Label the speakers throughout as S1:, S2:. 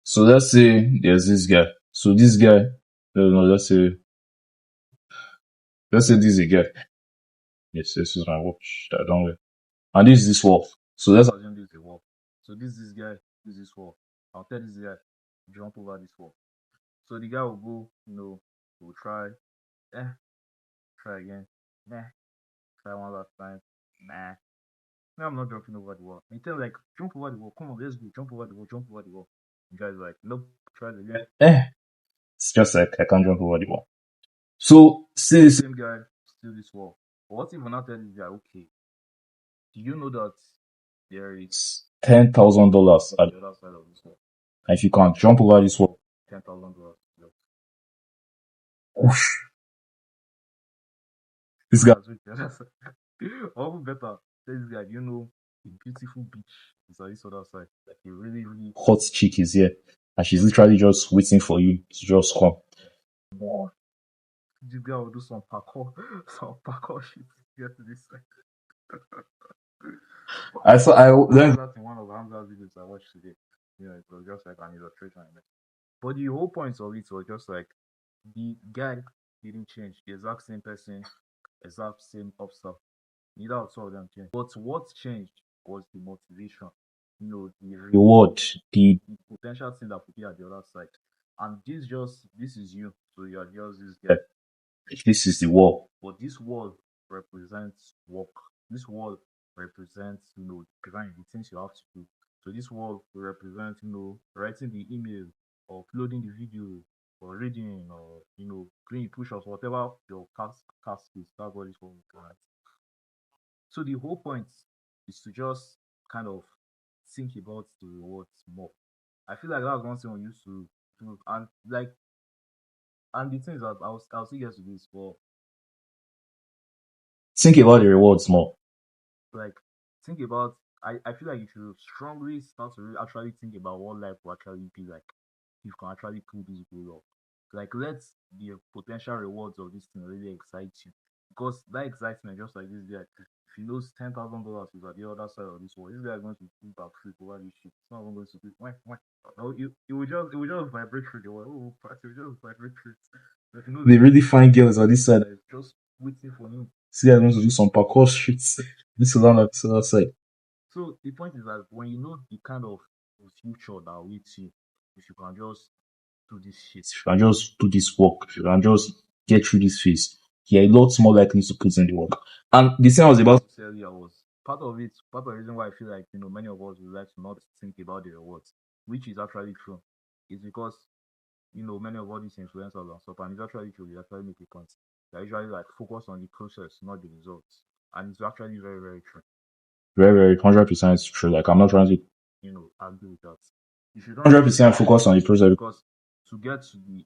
S1: So let's say there's this guy. So this guy, no, let's say this is a guy. Yes, this is my watch. I don't know. And this is this wall. So let's assume this is a wall. So this is this guy, this is this wall. I'll tell this guy, jump over this wall. So the guy will go, will try, try again, try one last time, nah. No, I'm not jumping over the wall. And tell him like, jump over the wall, come on, let's go, jump over the wall, jump over the wall. The guy's like, nope, try it again. It's just like I can't jump over the wall. So still the same guy, still this wall. But what if I not tell this guy, okay, do you know that there is $10,000 at the other side of this wall? And if you can't jump over this wall, $10,000. This guy. Or better, tell this guy, you know, a beautiful beach is on this other side. Like a really, really hot chick is here. And she's literally just waiting for you to just come. More. This guy will do some parkour shit to get to this side. I learned that in one of Hamza's videos I watched today. It was just like an illustration. But the whole point of it was just like the guy didn't change. The exact same person, exact same obstacle. Neither of them changed. But what changed was the motivation. The reward, the potential thing that could be at the other side. And this is you. So you are just this guy. This is the wall. But this wall represents work. This wall represents, the things you have to do. So this wall will represent, writing the email or uploading the video or reading or, doing push-ups, whatever your task is. That's what this wall represents. So the whole point is to just kind of think about the rewards more. I feel like that's one thing we used to do, and the thing is that I'll still get to this, but think about the rewards more. Like think about. I feel like you should strongly start to really actually think about what life will actually be like if you can actually pull this goal off. Like let the potential rewards of this thing really excite you, because that excitement, just like this guy, if he knows $10,000 is at the other side of this wall, this guy is going to pull back flip over this shit. It's not even going to be no, it will just vibrate through the wall. Oh, it will just vibrate through it. But the really fine girls on this side are just waiting for him. See, I'm going to do some parkour shits. This is on the other side. So the point is that when you know the kind of future that awaits you, if you can just do this shit, if you can just do this work, if you can just get through this phase, you're a lot more likely to put in the work. And the thing I was about to tell you was part of the reason why I feel like many of us would like to not think about the rewards, which is actually true, is because many of all these influencers and stuff, and it's actually true, they actually make a point. They usually like focus on the process, not the results. And it's actually very, very true. Very, very 100% true. Like I'm not trying to argue with that. You should 100% focus on the process, because to get to the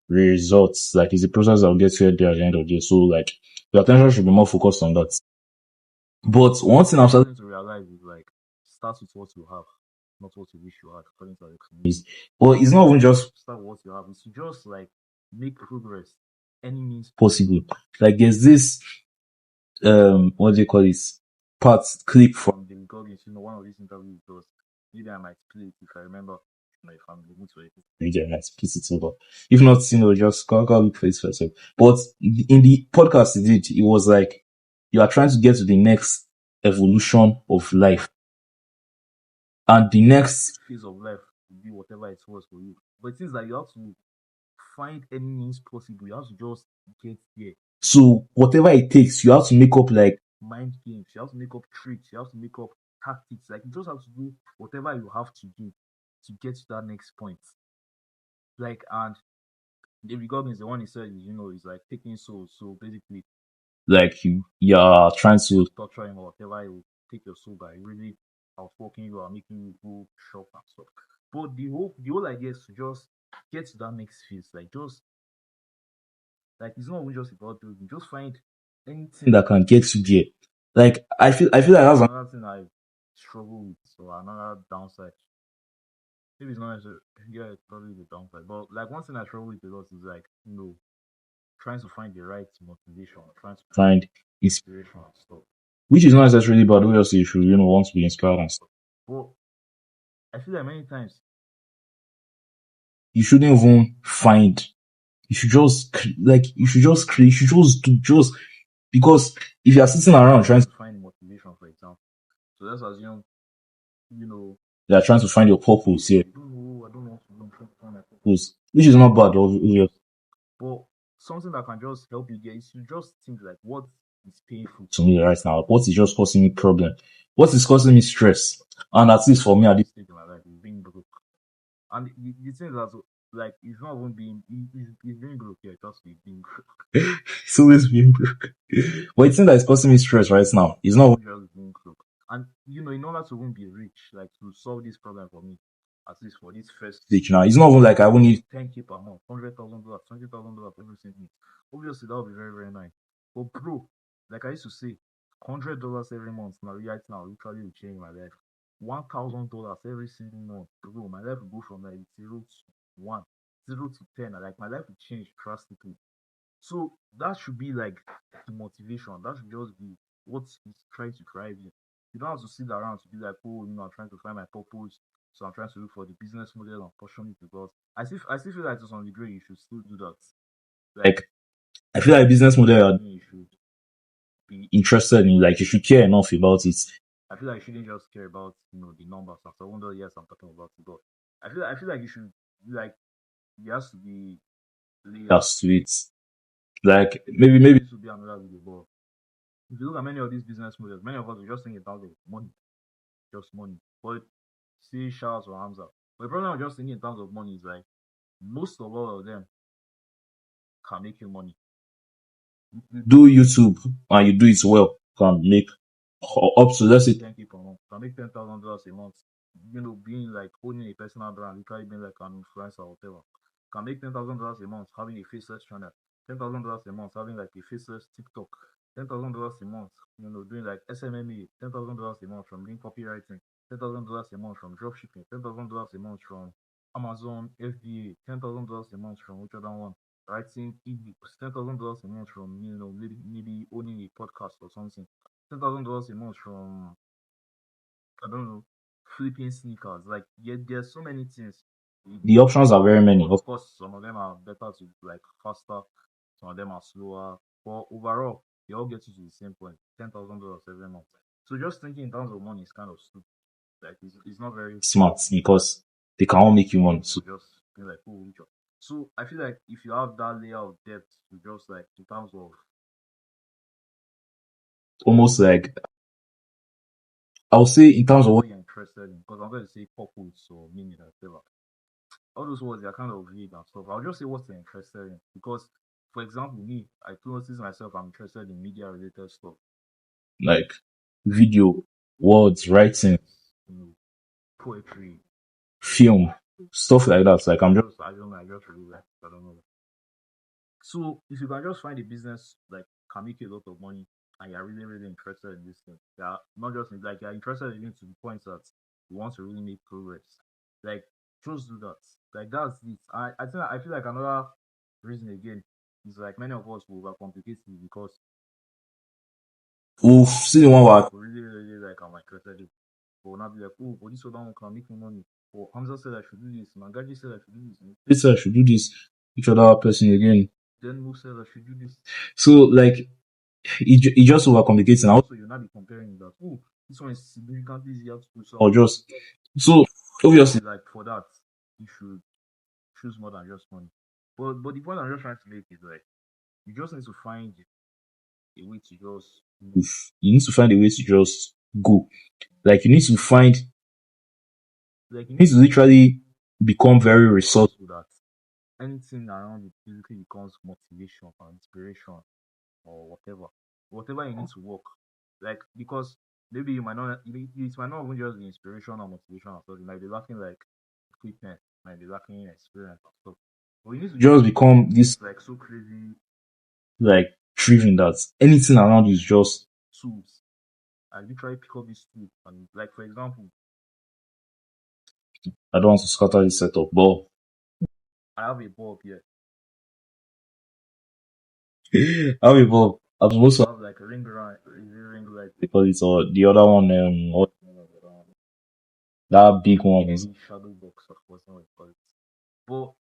S1: results, like it's the process that will get you at the end of the day. So like your attention should be more focused on that. But one thing I'm starting to realize is like start with what you have, not what you wish you had, according to the But it's not even just start with what you have, it's to just like make progress any means possible. Like there's this what do you call this clip from the Goggins, one of these interviews was, maybe I might play it if I remember. If I'm looking for it, maybe I might split it over. If not, just go look for it for yourself. But in the podcast it was like you are trying to get to the next evolution of life, and the next phase of life will be whatever it was for you. But it seems like you have to find any means possible. You have to just get there. So whatever it takes, you have to make up like mind games. You have to make up tricks. You have to make up tactics. Like you just have to do whatever you have to do to get to that next point. Like, and David Goggins, the one he said, is like taking souls. So basically, like you're trying to torture him or whatever, he will take your soul by really outspoken you or making you go shop and stuff. But the whole idea is to just get to that next phase. Like just like it's not even just about doing. Just find anything that can get you there. Like I feel like that's another thing I struggle with, or another downside. Maybe it's not necessarily, yeah, it's probably the downside. But like one thing I struggle with a lot is like, trying to find the right motivation, trying to find inspiration and stuff. Which is not necessarily bad. Obviously you should, want to be inspired and stuff. But I feel like many times
S2: you shouldn't even find. You should just create. You should just do just because if you are sitting around trying to
S1: find motivation, for example. So let's assume, you
S2: are trying to find your purpose here.
S1: I don't know to find my
S2: Purpose, which is not bad, obviously.
S1: But something that can just help you get is to just think like what is painful
S2: To me right now, what is just causing me problem? What is causing me stress? And at least for me, at this
S1: stage in my life is being broke. And the thing that like it's not even being it's being broke here, just being broke.
S2: it's always being broke. But it's thing that is causing me stress right now. It's not
S1: just being broke. And in order to even be rich, like to solve this problem for me, at least for this first
S2: stage now. It's not even like I will need
S1: 10K per month, $100,000, $20,000 every single month. Obviously, that would be very, very nice. But bro, like I used to say, $100 every month now, right now, literally will change my life. $1,000 every single month, bro, my life will go from like 0 to 1, 0 to 10. Like my life will change drastically. So that should be like the motivation. That should just be what is trying to drive you. You don't have to sit around to be like, oh, I'm trying to find my purpose. So I'm trying to look for the business model and portion it because I still feel like to some degree you should still do that.
S2: like I feel like business model
S1: You should be
S2: interested in, like you should care enough about it.
S1: I feel like you shouldn't just care about the numbers after one dollar. Yes, I'm talking about it, but I feel like you should like it has to be
S2: That's sweet. Like maybe
S1: this will be another video, but if you look at many of these business models, many of us will just think in terms of money, just money. But see Charles or Hamza. But the problem I'm just thinking in terms of money is like most of all of them can make you money.
S2: do YouTube and you do it well, can make up to, let's say,
S1: 10K per month. Can make $10,000 a month. Being like owning a personal brand, literally being like an influencer or whatever. Can make $10,000 a month having a faceless channel. $10,000 a month having like a faceless TikTok. $10,000 a month, doing like SMMA. $10,000 a month from doing copywriting. $10,000 a month from dropshipping. $10,000 a month from Amazon FBA. $10,000 a month from which other one? Writing ebooks. $10,000 a month from maybe owning a podcast or something. $10,000 a month from I don't know flipping sneakers. Like there's so many things.
S2: the options are very many.
S1: Of course, some of them are better to like faster, some of them are slower. But overall, they all get you to the same point. $10,000 every month. So just thinking in terms of money is kind of stupid. Like it's not very
S2: Smart because they can all make you money. So
S1: just be like, oh, which one? So I feel like if you have that layer of depth to just like in terms of
S2: almost like I would say in terms of what
S1: you're interested in, because I'm going to say purpose or meaning or whatever. All those words are kind of vague and stuff. I'll just say what you're interested in. Because, for example, me, I notice myself I'm interested in media related stuff.
S2: like video, words, writing,
S1: Poetry,
S2: film, stuff like that. Like I
S1: don't know, I just really like I don't know. So if you can just find a business like can make you a lot of money and you're really, really interested in this thing, yeah, not just like you're interested in it to the point that you want to really make progress. Like just do that. Like that's it. I feel like another reason again is like many of us will overcomplicate it because
S2: we'll see the one where
S1: we really, really like I'm interested in. But we'll not be like, oh, but this one can make me money. Or Hamza said I should do this, Magaji said I should do this.
S2: this I should do this, each other person again.
S1: Then who said I should do this?
S2: So like it just overcomplicates and
S1: also you'll not be comparing that. Oh, this one is significantly easier to do.
S2: Or just so obviously
S1: like for that, you should choose more than just money. But the point I'm just trying to make is like you just need to find a way to just
S2: you need to find a way to just go. Like you need to find like you need to literally become very resourceful
S1: that anything around it basically becomes motivation or inspiration or whatever you need to work. Like because maybe you might not it might not even just be inspiration or motivation or something. You might be lacking like equipment, might be lacking experience or stuff. But you need to
S2: just become this
S1: like so crazy
S2: like driven that anything around you is just
S1: tools. And you try to pick up this tool and like for example
S2: I don't want to scatter this setup, but
S1: I have a bulb here.
S2: I have a bulb. I'm supposed to
S1: have like a ring light
S2: because it's the other one that big one is
S1: shadow box of what's not call it. But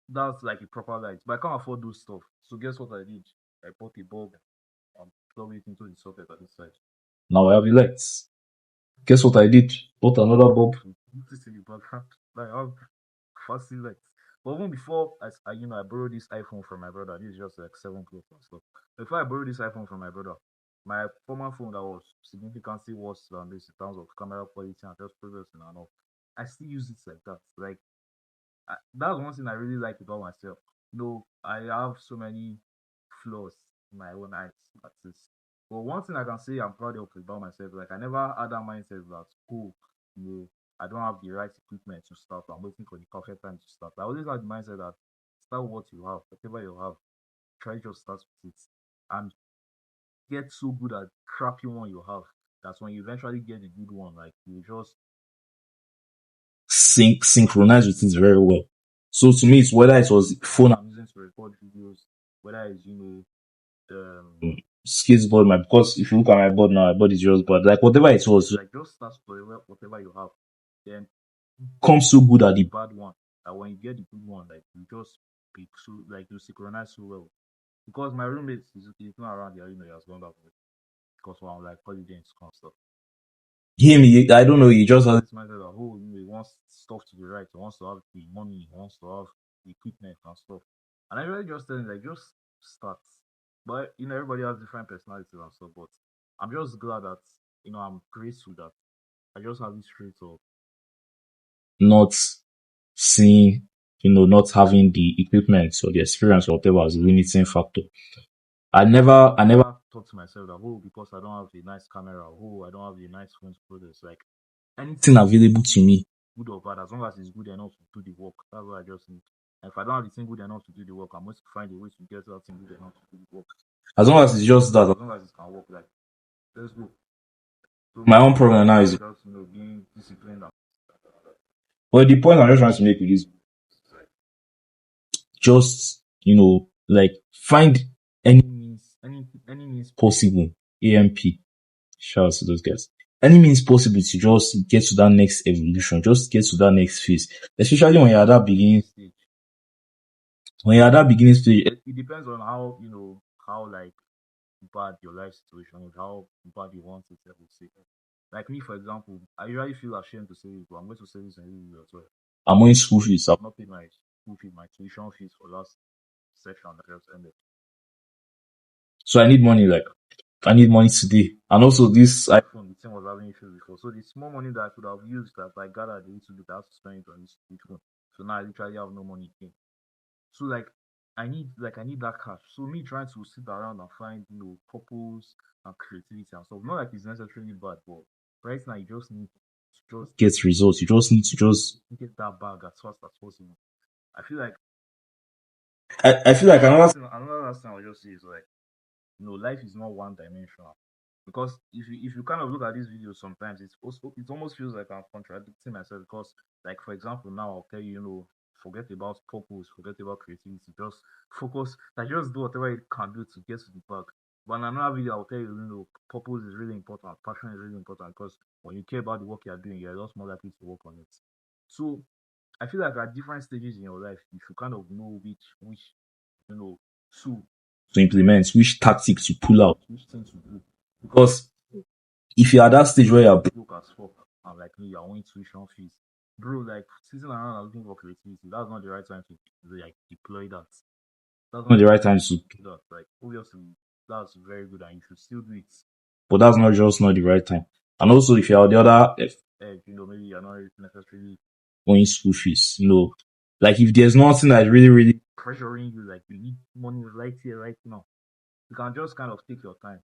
S1: that's like a proper light. But I can't afford those stuff. So guess what I did? I bought a bulb and plugged it into the socket at the side.
S2: Now I have a light. Guess what I did? Bought another bulb.
S1: This in the background. Like I have fancy lights. But even before I borrowed this iPhone from my brother. This is just like 7 Plus and stuff. Before I borrowed this iPhone from my brother, my former phone that was significantly worse than this in terms of camera quality and just progressing and all. I still use it like that. Like that's one thing I really like about myself. I have so many flaws in my own eyes. That's it. But one thing I can say I'm proud of about myself, like I never had that mindset that you know, I don't have the right equipment to start. I'm waiting for the perfect time to start. I always had the mindset that start what you have, whatever you have, try just start with it. And get so good at crappy one you have. That's when you eventually get the good one. Like you just
S2: synchronize with it very well. So to me, it's whether it was phone
S1: I'm using to record videos, whether it's
S2: skateboard, because if you look at my board now, my board is just bad. Like whatever it was,
S1: like just start with whatever you have. Then
S2: come so good at the
S1: bad one. That when you get the good one, like you just be so like you synchronize so well. Because my roommate is not around here, he has gone back because we're on like holiday and stuff.
S2: I don't know, he just has
S1: this mindset that he wants stuff to be right, he wants to have the money, he wants to have the equipment and stuff. And I really just tell him like just start. But everybody has different personalities and stuff. But I'm just glad that I'm grateful that I just have this trait of
S2: not seeing, not having the equipment or the experience or whatever as a limiting factor. I never
S1: thought to myself that because I don't have a nice camera, I don't have a nice phone to do this. Like anything
S2: available to me,
S1: good or bad, as long as it's good enough to do the work. That's what I just need. And if I don't have the thing good enough to do the work, I'm going to find a way to get that thing good enough to do the work.
S2: As long as it's just that.
S1: As long as it can work, like let's go. So
S2: my own problem now is
S1: just being disciplined.
S2: Well, the point I'm just trying to make with this, just like find any means possible. AMP, shout out to those guys. Any means possible to just get to that next evolution, just get to that next phase, especially when you're at that beginning stage. When you're at that beginning stage,
S1: it depends on how how like bad your life situation is, how bad you want it. I would say. Like me, for example, I usually feel ashamed to say it, but I'm going to say this in video as well.
S2: I'm owing school fees.
S1: I've not paid my school fees, my tuition fees for last section that just ended.
S2: So I need money, like I need money today. And also this
S1: iPhone, the thing was having issues before. So the small money that I could have used that I gathered a little bit, I have to spend it on this phone. So now I literally have no money again. So like I need that cash. So me trying to sit around and find purpose and creativity and stuff. Not like it's necessarily bad, but right now you just need to just
S2: get results. You just need to just
S1: get that bag as fast as possible. I feel like
S2: another
S1: thing I'll just say is like life is not one dimensional. Because if you kind of look at this video sometimes, it almost feels like I'm contradicting myself. Because like for example, now I'll tell you, forget about purpose, forget about creativity, just focus, like just do whatever you can do to get to the bag. But in another video, I'll tell you, purpose is really important, passion is really important, because when you care about the work you're doing, you're just more likely to work on it. So I feel like at different stages in your life, you should kind of know which tool
S2: to implement, which tactic to pull out,
S1: which thing to do.
S2: Because if you're at that stage where you're
S1: broke as fuck and like me, you're owing tuition fees, bro, like sitting around and looking for creativity, that's not the right time to like deploy that.
S2: That's not the right time to
S1: do that. Like obviously that's very good and you should still do it.
S2: But that's not the right time. And also if you're the other
S1: maybe you're not necessarily
S2: owing school fees, like if there's nothing that really
S1: pressuring you, like you need money right here, right now, you can just kind of take your time.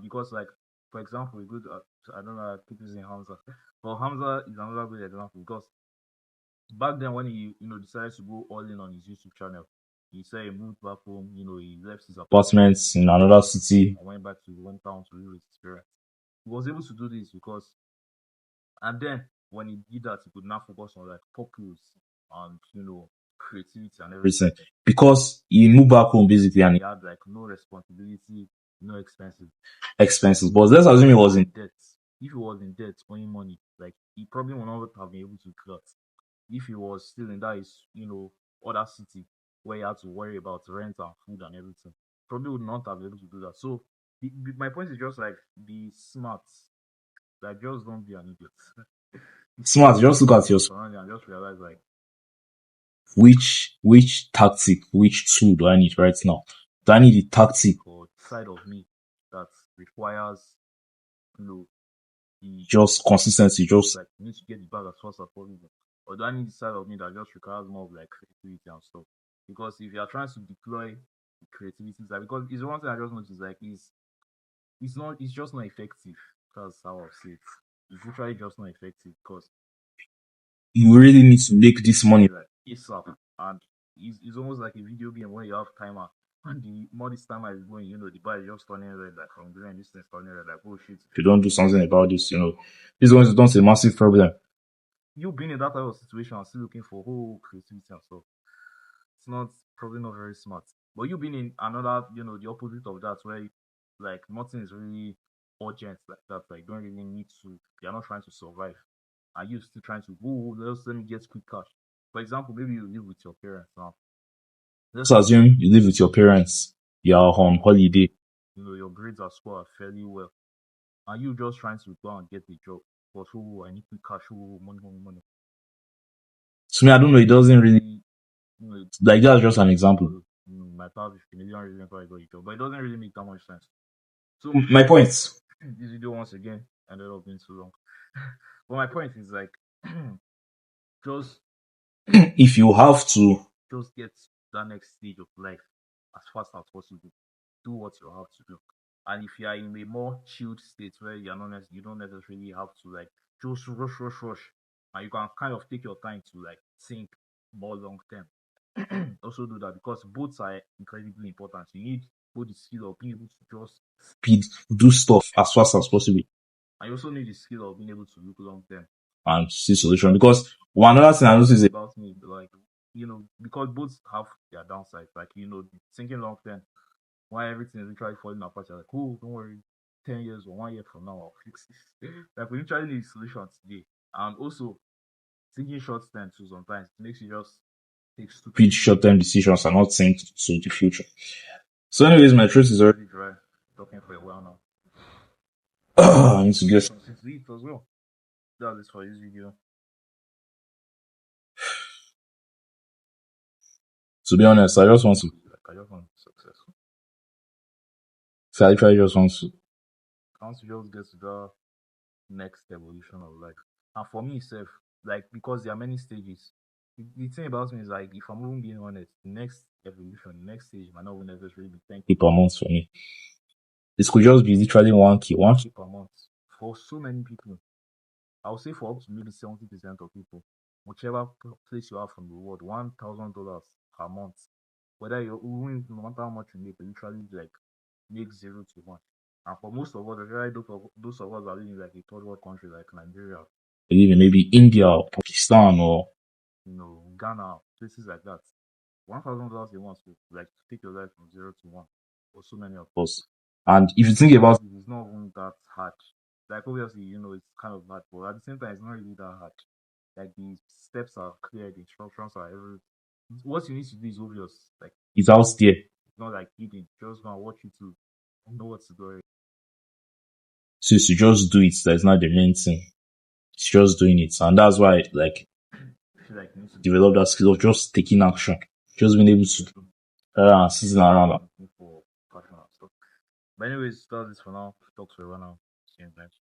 S1: Because like for example, I don't know how to keep using Hamza, but Hamza is another good example because back then when he decided to go all in on his YouTube channel, he said he moved back home, he left his
S2: apartments in another city
S1: and went back to his hometown to live with his parents. He was able to do this because, and then when he did that, he could now focus on like purpose and creativity and everything.
S2: Because he moved back home basically and
S1: he had like no responsibility, no expenses.
S2: But let's assume he was in
S1: debt. If he was in debt, owing money, like he probably would not have been able to cut. If he was still in that, other city where you have to worry about rent and food and everything. Probably would not have been able to do that. So my point is just like be smart. Like just don't be an idiot.
S2: Smart, just look at your
S1: Surround you and just realize like
S2: which tactic, which tool do I need right now? Do I need a tactic
S1: or side of me that requires the
S2: just consistency, just
S1: like need to get the bag as fast as possible? Or do I need the side of me that just requires more of like creativity and stuff? Because if you are trying to deploy creativity, like because it's one thing I just noticed like it's just not effective. That's how I'll say it. It's literally just not effective because
S2: you really need to make this money.
S1: like ASAP and it's almost like a video game where you have timer and the more this timer is going, the bar is just turning red like from green, this thing's turning red like oh shit.
S2: If you don't do something about this, this is going to turn to a massive problem.
S1: You being in that type of situation and still looking for whole creativity and stuff, it's probably not very smart. But you being in another, the opposite of that where like nothing is really urgent like that, like don't really need to, you're not trying to survive. And you still trying to let me get quick cash. For example, maybe you live with your parents now.
S2: Let's assume you live with your parents, you're on holiday.
S1: Your grades at school are fairly well. And you just trying to go and get a job. But I need quick cash, money.
S2: To me, I don't know, it doesn't really like that's just an example.
S1: My past 50 million reasons why I got a job, but it doesn't really make that much sense. So
S2: My point.
S1: this video once again ended up being too long. But my point is like just
S2: if you have to
S1: just get that next stage of life as fast as possible. Do what you have to do. And if you are in a more chilled state where you don't necessarily have to like just rush, and you can kind of take your time to like think more long term. Also do that because both are incredibly important. You need both the skill of being able to just
S2: speed, do stuff as fast as possible.
S1: And you also need the skill of being able to look long term
S2: and see solution. Because one other thing I noticed
S1: about me, like because both have their downsides. Like thinking long term, why everything is literally falling apart. You're like, oh, don't worry, 10 years or 1 year from now, I'll fix this. Like we literally need a solution today, and also thinking short term too. Sometimes it makes you just take stupid
S2: short term decisions and not think to the future. So, anyways, my truth is already
S1: dry. Talking for a while now.
S2: I need to guess.
S1: Sleep as well. That is for this video.
S2: To be honest, I just want
S1: success.
S2: So I literally just want to.
S1: I want to just get to the next evolution of life. And for me, self, like because there are many stages. The thing about me is like if I'm even being honest, the next evolution, the next stage might not necessarily be 10K
S2: per month for me. This could just be literally 1K
S1: per month. For so many people. I would say for up to maybe 70% of people, whichever place you are from the world, $1,000 per month. Whether you're no matter how much you make, literally like make 0 to 1. And for most of us, especially those of us that live in like a third world country like Nigeria,
S2: even maybe India or Pakistan or
S1: Ghana, places like that, $1,000 a month like to take your life from 0 to 1 for so many of
S2: us. And if you think about
S1: it, it's not even that hard. Like obviously, it's kind of hard, but at the same time, it's not really that hard. Like the steps are clear, the instructions are everything. What you need to do is obvious. Like
S2: it's out there.
S1: It's not like eating. Just gonna watch you to know what to do.
S2: So you just do it. That's not the main thing. It's just doing it, and that's why like develop that skill of just taking action, just being able to season around.
S1: But anyways, that's it for now. Talk to you right now. See you next.